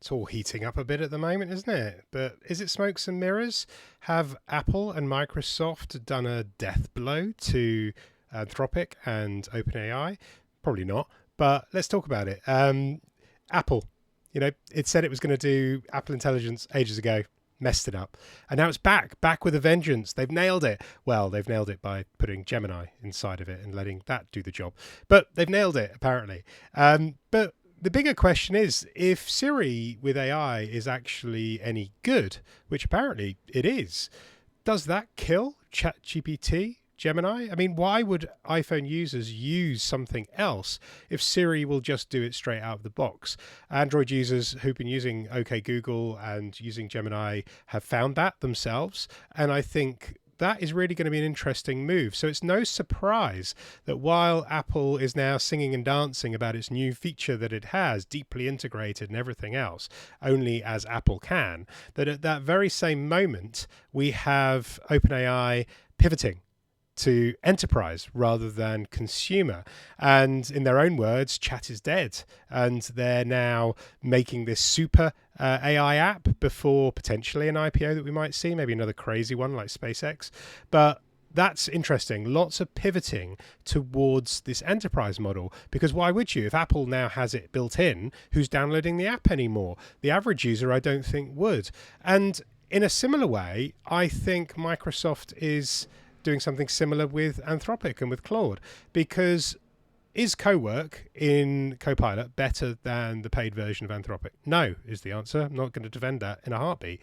It's all heating up a bit at the moment, isn't it? But is it smokes and mirrors? Have Apple and Microsoft done a death blow to Anthropic and OpenAI? Probably not. But let's talk about it. Apple, it said it was going to do Apple Intelligence ages ago, messed it up. And now it's back with a vengeance. They've nailed it. Well, they've nailed it by putting Gemini inside of it and letting that do the job. But they've nailed it, apparently. But the bigger question is, if Siri with AI is actually any good, which apparently it is, does that kill ChatGPT, Gemini? I mean, why would iPhone users use something else if Siri will just do it straight out of the box? Android users who've been using OK Google and using Gemini have found that themselves. And I think that is really going to be an interesting move. So it's no surprise that while Apple is now singing and dancing about its new feature that it has, deeply integrated and everything else, only as Apple can, that at that very same moment, we have OpenAI pivoting to enterprise rather than consumer. And in their own words, chat is dead. And they're now making this super AI app before potentially an IPO that we might see, maybe another crazy one like SpaceX. But that's interesting. Lots of pivoting towards this enterprise model, because why would you? If Apple now has it built in, who's downloading the app anymore? The average user, I don't think, would. And in a similar way, I think Microsoft is doing something similar with Anthropic and with Claude, because is Cowork in Copilot better than the paid version of Anthropic? No, is the answer. I'm not going to defend that in a heartbeat,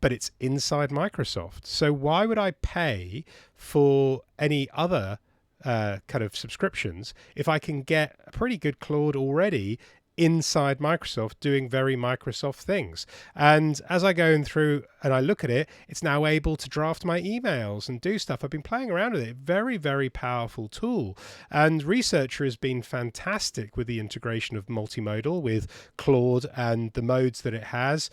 but it's inside Microsoft. So why would I pay for any other kind of subscriptions if I can get a pretty good Claude already inside Microsoft doing very Microsoft things? And as I go through and I look at it, it's now able to draft my emails and do stuff. I've been playing around with it. Very, very powerful tool. And Researcher has been fantastic with the integration of multimodal with Claude and the modes that it has.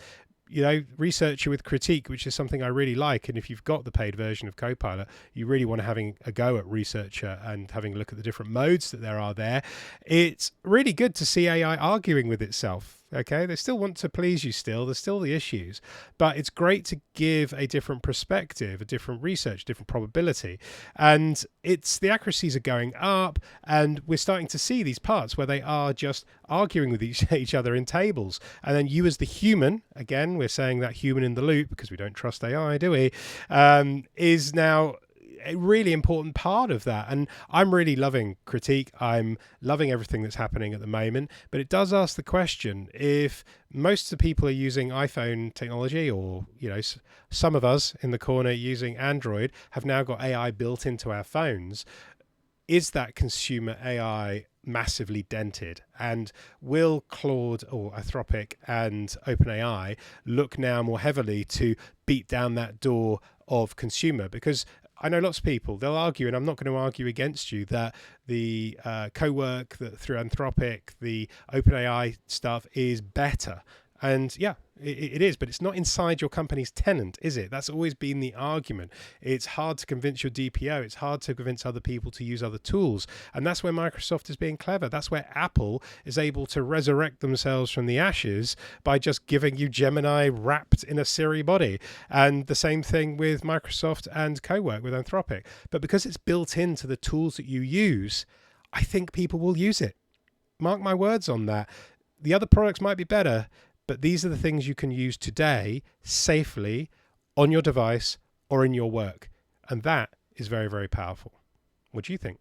Researcher with Critique, which is something I really like. And if you've got the paid version of Copilot, you really want to having a go at Researcher and having a look at the different modes that there are there. It's really good to see AI arguing with itself. Okay, they still want to please you still. There's still the issues, but it's great to give a different perspective, a different research, different probability. And the accuracies are going up, and we're starting to see these parts where they are just arguing with each other in tables. And then you as the human, again, we're saying that human in the loop because we don't trust AI, do we? Is now a really important part of that. And I'm really loving Critique. I'm loving everything that's happening at the moment. But it does ask the question, if most of the people are using iPhone technology, or some of us in the corner using Android have now got AI built into our phones, is that consumer AI massively dented? And will Claude or Anthropic and OpenAI look now more heavily to beat down that door of consumer? Because I know lots of people, they'll argue, and I'm not going to argue against you, that the co-work that through Anthropic, the OpenAI stuff is better. And yeah, it is, but it's not inside your company's tenant, is it? That's always been the argument. It's hard to convince your DPO. It's hard to convince other people to use other tools. And that's where Microsoft is being clever. That's where Apple is able to resurrect themselves from the ashes by just giving you Gemini wrapped in a Siri body. And the same thing with Microsoft and Cowork with Anthropic. But because it's built into the tools that you use, I think people will use it. Mark my words on that. The other products might be better, but these are the things you can use today safely on your device or in your work. And that is very, very powerful. What do you think?